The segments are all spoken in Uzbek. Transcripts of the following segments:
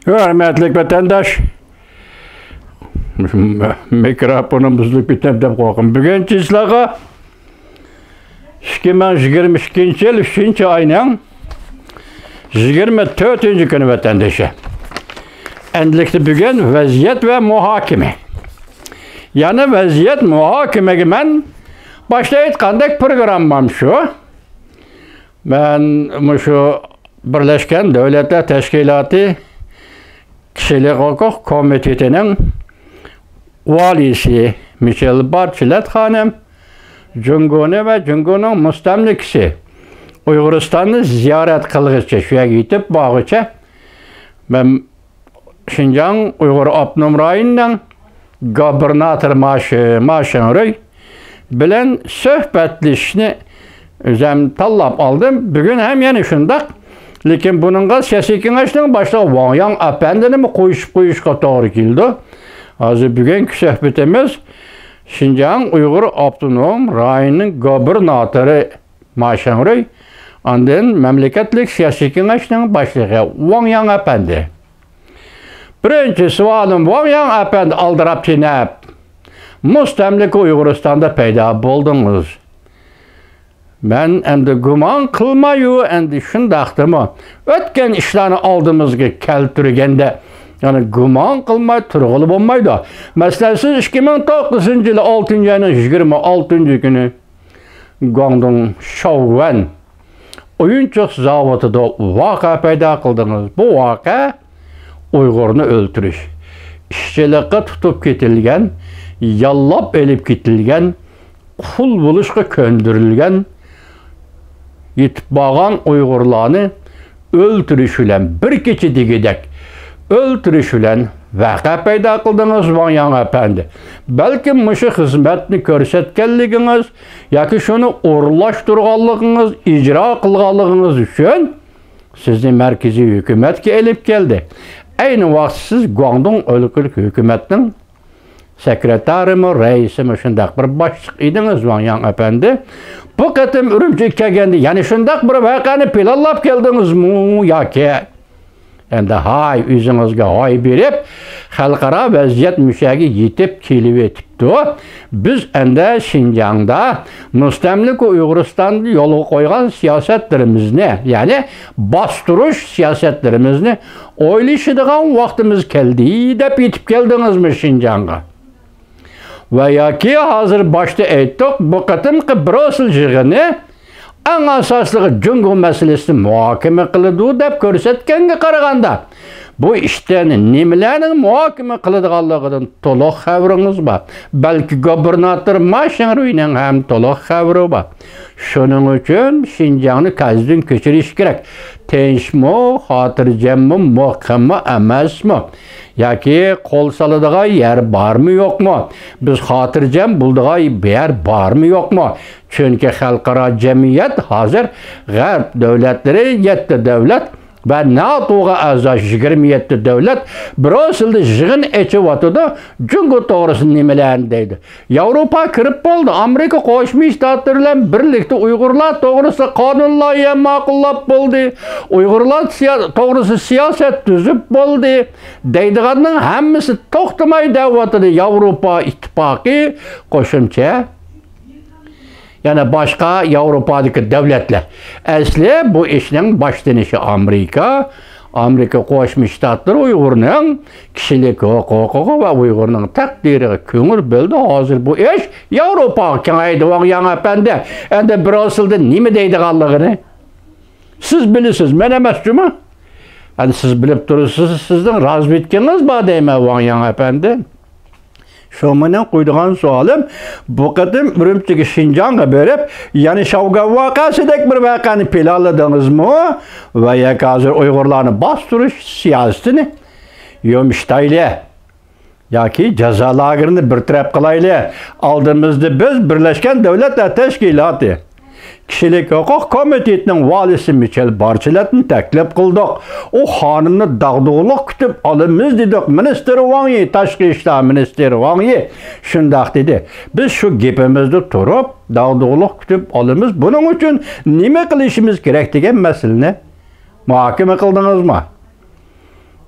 Hürmetlik vatandaş, mikrofonumuzu bitirdim koyun. Bugün çizlağı 2022 yıl 3. ayının 24. günü vatandaşı. Endilikli bugün vaziyet ve muhakeme. Yani vaziyet muhakeme ben başta aytqandek programım şu. Ben şu Birleşken Devletler Teşkilatı Kişilik Hukuk Komitesi'nin valisi Michel Bachelet hanım, Cumhurbaşkanı ve Cumhurbaşkanı'nın müstemlikisi Uyguristan'ı ziyaret kılgıçça, şuya gidip bağıça, ben Şinjan Uygur Abnum Rayı'nın gubernatör Maşınrıy bilen söhbetlişini özüm tallap aldım. Bugün hem yani şundak, lekin bununla siyasi kengaşının başta Wang Yang Efendi'ni mi koyuşqa doğru geldi. Hazır bugünkü söhbetimiz Şinjan Uygur Abnum Rayı'nın gubernatörü Maşınrıy, ondan memleketlik siyasi kengaşının başlığı Wang Yang Efendi. Birinci sualım, Wang Yang Efendi aldırap tinep, müstemlik Uyguristan'da peyda buldunuz. Ben endi guman kılmayı, endi şundaqdımı, ötken işlerini aldığımızga keltirgende, yani guman kılmayı turgulu olmaydı. Mesela siz 2009 yılı 6. ayının 26. günü Guangdong Shaowen oyuncak zavatıda vaka peyda kıldınız. Bu vaka Uygur'unu öldürüş. İşçilikte tutup ketilgen, yallap elip ketilgen, kul buluşqa köndürülgen, yitbağan Uygurlarını öldürüşülen, bir keçi digidek öldürüşülen vaka peyda kıldınız Wang Yang Efendi. Belki mışı hizmetini körsetkenliginiz, yaki şunu uğurlaştırganlığınız, icra kılganlığınız üçün sizni merkezi hükümetke elip geldi. Aynı vaqt siz Guangdong өлkülük hükümetinin sekreteri mi, reisi mi şundak bir başlık idiniz Wang Yang Efendi. Bu kıtım Ürümçik kelgendi. Yani şundak bir vakanı planlap geldiniz mu ya ki? Endi hay yüzünüzge hay berip, halkara vaziyet müşagi yetip kelip etipti. Biz endi Şinjan'da müstemlik Uyguristan'da yolu koygan siyasetlerimizni, yani bastırış siyasetlerimizni oylaşıdığan vaktimiz geldi dep yetip geldiniz mi Şinjan'a? Ve ya ki hazır başta ettik, bu kıtımkı Brüssel jığını en asaslığı Cumhur meselesini muhakeme kılıdığı dep körsetkenge qaraganda bu işten nimelerinin muhakeme kılıdığanlığının toluk haberiniz var. Belki gubernatör Maşınrıy'nın hem toluk haberi var. Şunun için Şinjan'ı kazdın köçürüş gerek. Tenç mi, hatırcam mı, muhkem mi, emez mi? Ya ki kol salıdığa yer var mı yok mu? Biz hatırcam bulduğu yer var mı yok mu? Çünkü halkara cemiyet hazır Garp devletleri 7 devlet ve NATO'ga aza 27 devlet Brüssel'de jığın içi vatıda Cumhur doğrusu nimelerindeydi. Avrupa kırıp oldu. Amerika Koşmuş Ştatlarıyla birlikte Uygurlar doğrusu kanunlarla makullap oldu. Uygurlar doğrusu siyaset düzüp oldu. Deydiğinin hemmisi toxtamay devatıdı Avrupa İttifakı koşunca. Yani başka Avrupa'daki devletler. Asli bu işin başlanışı Amerika. Amerika Koşmuş Ştatları Uygur'un kişilik hukuku ve Uygur'un takdiri köngül böldü. Hazır bu iş Avrupa kengaydı Wang Yang Efendi. Endi Brüssel'de nime deydiğanlığını siz bilirsiniz, men emas mi? Yani siz bilip durursunuz, sizden razvitkiniz var deyme Wang Yang Efendi. Şomanın koyduğun sualım, bu kadın Ürümçik Şinjan'a berip, yani Şavga vakasıdaki bir vakanı planladınız mı? Ve ya hazır Uygurlarını bastırış siyasetini yomiştayla. Ya ki cezalarını bir taraf kılayla aldığımızda biz Birleşken Devletler Teşkilatı Kişilik Hukuk Komitesi'nin valisi Michel Bachelet'ni teklif kıldık. O hanımını dağdığılık kütüp alımız dedik. Minister Wang Yi, Taşkı İşler Ministeri Wang Yi şundak dedi. Biz şu gepimizde turup dağdığılık kütüp alımız. Bunun için nime kılışımız gerek degen meselini muhakeme kıldınız mı?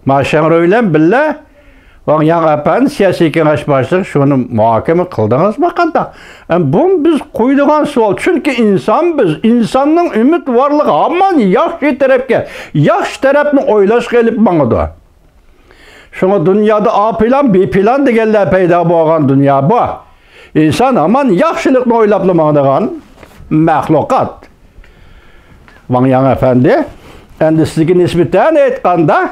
Maşanroyla billa Van Yang Efendi siyasi kengaş başlığı şunu muhakeme kıldınız mı kanda? Bu biz koyduğun sual. Çünkü insan biz. İnsanın ümit varlığı ama yaxşı tarafke. Yaxşı tarafını oylaş gelip bana da. Şuna dünyada A plan, B plan degeller peyda boğan dünya bu. İnsan aman yaxşılıkını oylaplamadıgan mahlukat. Van Yang Efendi endisizgi nispeten etkanda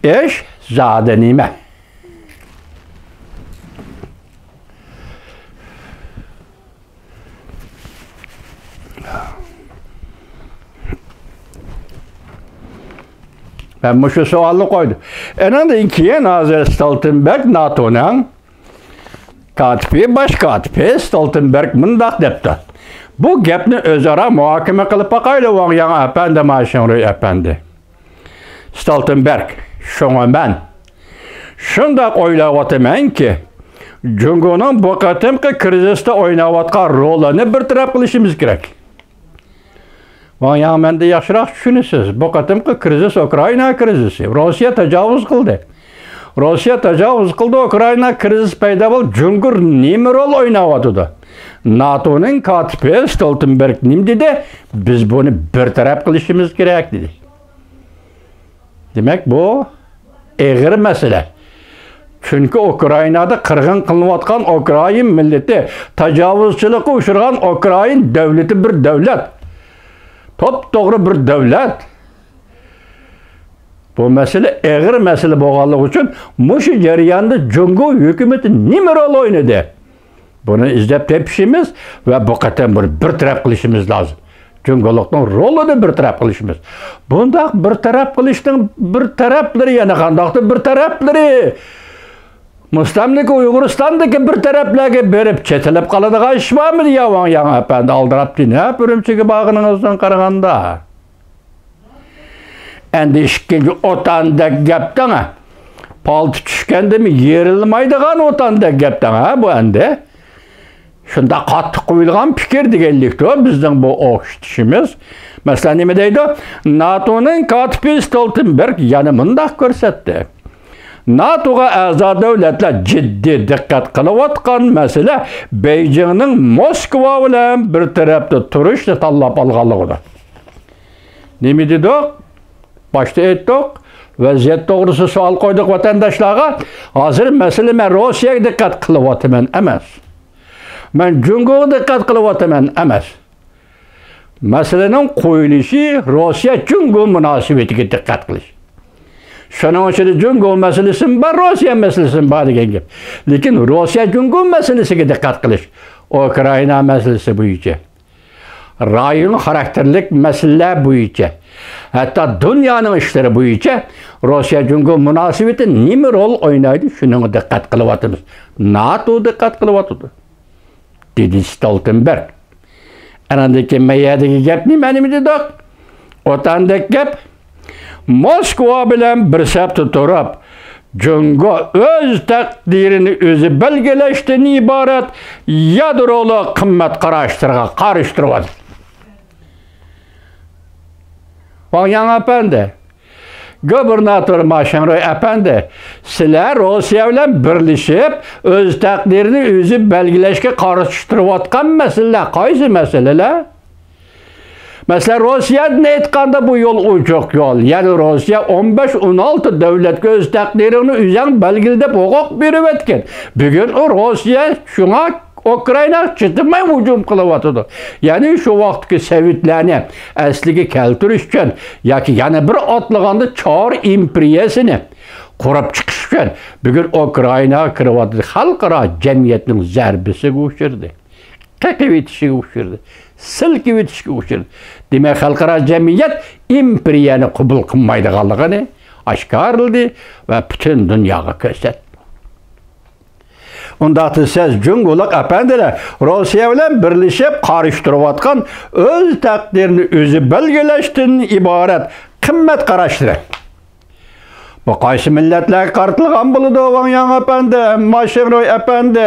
eş zade nime. Ben bu şu sualı koydum. Enandan keyin Hazır Stoltenberg NATO'nun katibi, baş katibi Stoltenberg mındaq depti. Bu gapni özara muhakeme kılıp bakayla Van Yang Efendi, Maşinroy Efendi. Stoltenberg, şuna ben şundaq oylayapman ki, Cungo'nun bu qatimki krizisde oynayotgan rolini bir taraf qilishimiz kerak. Van Yang menda yaxshiroq tushunasiz. Bu qatimki krizis Ukraina krizisi. Rossiya tajovuz qildi. Rossiya tajovuz qildi, Ukraina krizis paydo bo'lib, Jungur nima rol o'ynayotdi? NATO'nun katibi Stoltenberg nim dedi? Biz bunu bir taraf qilishimiz kerak dedi. Demek bu ağır mesele. Çünkü Ukrayna'da kırgın kılınıyotgan Ukrayn milleti, tecavüzçılıkka uçurgan Ukrayn devleti bir devlet. Top doğru bir devlet. Bu mesele ağır mesele boğalığı için muşu jarayanda Jungo hükümeti nime rol oynadı? Bunu izlep tepişimiz ve bu qatam bir taraf qilishimiz lazım. Cungoluktan rolunu bir taraf qilishimiz. Bundaq bir taraf qilishning bir taraflari yana qandaqdir bir taraflari. Mustamlik Uyg'uristondagi bir taraflarga berib chetilib qoladigan ish bormi ya Van Yang Efendi aldirabdi ne Urumchiga bag'iningizdan qaraganda. Endi ikkinchi otanda gapdan palti tushgandimi yerilmaydigan otanda gapdan bu endi. Şunda qattiq qo'yilgan fikir deganlikda bizning bu o'qitishimiz. Masalan, nima deydi? NATO'nun katibi Stoltenberg yana mundaq ko'rsatdi. NATO'ga a'zo davlatlar jiddiy diqqat qilayotgan masala Beijingning Moskva bilan bir tarafda turishni tanlab olganligidir. Nima dedik? Boshda aytdik. Vaziyat to'g'risida savol qo'ydik vatandoshlarga. Hozir masala men Rossiyaga diqqat qilyapman emas. Ben Jungo'ga diqqat qilyapman emas. Masalaning qo'yilishi Rossiya Jungo munosabatiga diqqat qilish. Shuning uchun Jungo masalasi bor, Rossiya masalasi bor degan gap. Lekin Rossiya Jungo masalasiga diqqat qilish, Ukraina masalasi bo'yicha, rayon xarakterlik masalalar bo'yicha, hatto dunyoning ishlari bo'yicha Rossiya Jungo munosabati nima rol o'ynaydi, shunga diqqat qilyapmiz. NATO diqqat qilyapti. Dedi Stoltenberg. Anandaki meyadaki gap nima dedik? Otandaki gap Moskva bilan bir sapda turib, Jungo o'z taqdirini o'zi belgilashdan iborat yadroli qimmat qarashlarga qarashtiryapti. Van Yang Efendi, Gubernatör Maşinroy Efendi, sizlar Rossiya bilan birlashib, o'z taqdirini o'zi belgilashga qarashtirayotgan masalalar qaysi masalalar? Mesela Rossiyaning aytganda bu yo'l uchoq yo'l. Ya'ni Rossiya 15-16 davlatga o'z taqdirini o'zi belgilab huquq berib o'tgan. Bugun Rossiya shunga Ukraina chitimay hujum qilyapti. Ya'ni shu vaqtki Sovetlarni asliga keltirish uchun yoki yana bir otlaganda Chor imperiyasini qurib chiqish uchun bugun Ukraina kiryapti. Xalqaro jamiyatning zarbasiga uchirdi. Qaqib etishiga uchirdi. Silkib etishiga uchirdi. Demak, xalqaro jamiyat imperiyani qabul qilmaydiganligini oshkor qildi va butun dunyoga ko'rsatdi. Undaqda siz Jungoluk efendiler Rossiya bilan birlashib qarashtirayotgan o'z taqdirini o'zi belgilashdan iborat qimmat qarashlar. Bu qaysi millatlarga qaratilgan bo'ladi Van Yang Efendi, Maşinroy Efendi?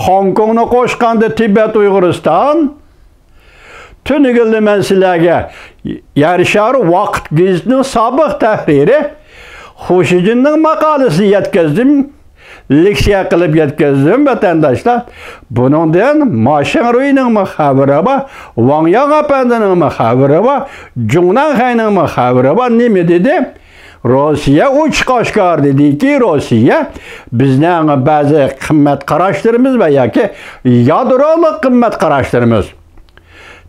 Hong Kongni qo'shganda Tibet, Uyg'uriston, Tünügülü men sizlerge yarışarı Vaqt gazetinin sabık tahriri Xuşicinning makalesi yetkazdim. Leksiya qilib yetkazdim vatandaşlar. Buningdan Mashin Ruining xabari bor, Wang Yang apandining xabari bor, Jungnan Xayning xabari bor. Nima dedi? Rossiya uch qoshkor dediki, Rossiya bizning ba'zi qimmat qarashlarimiz va yoki yadrolik qimmat qarashlarimiz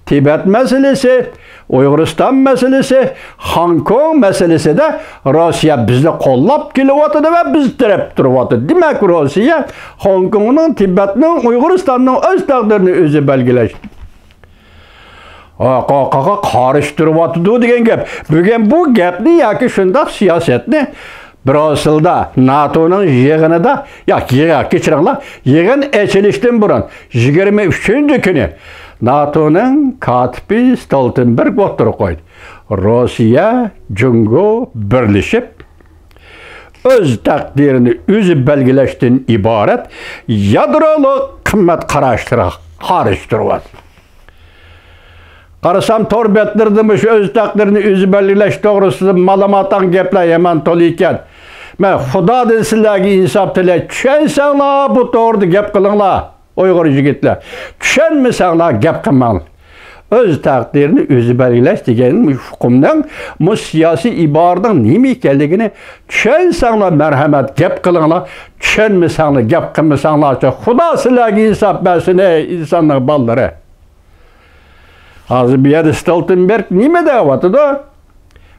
Tibet meselesi, Uyg'uriston meselesi, Hong Kong meselesi de Rossiya bizni qo'llab kelyapti va biz taraf turyapti. Demak, Rossiya Hong Kongning, Tibetning, Uyg'uristonning o'z taqdirini o'zi belgilash. Qoqaqa qarishtiryapti degan gap. Bugun bu gapni yoki shundoq siyosatni Brüsselda, NATO'nun yig'inida, kechiringlar, yig'in ochilishdan burun 23-kuni NATO'nun katibi Stoltenberg o'tirib qo'ydi. Rossiya, Jungo birlashib o'z taqdirini o'zi belgilashdan iborat yadrolik qimmat qarashlarga qarishtiryapti. Qarasam torbetlerdi o'z taqdirini o'zi belgilash to'g'risida ma'lumotdan gaplar yomon to'la ekan. Men Xudodan sizlarga insof tilay, tushansanglar bu to'g'rida gap qilinglar. Uyg'ur yigitlar. Tushunmasanglar gap qilmang. O'z taqdirini o'zi belgilash degan hukmning bu siyosiy iboraning nima ekanligini tushunsanglar marhamat gap qilinglar. Tushunmasanglar gap qilmasanglar, Xudo sizlarga insof bersin ey insonlar bolalari. Hozir bu yerda Stoltenberg nima deyapti?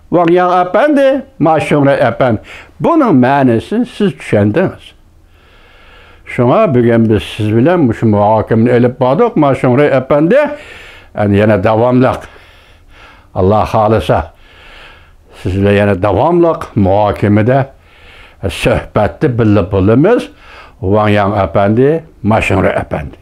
Wang Yang apandi, Mashin Rui apandi. Buning ma'nosini siz tushundingiz. Şuna bugün biz siz bilen şu muhakemini elip bağdık. Mashin Rui apandi yana davamlıq. Allah halisa sizle yana davamlıq muhakemede söhbetli bilip bulunuz. Wang Yang apandi, Mashin Rui apandi.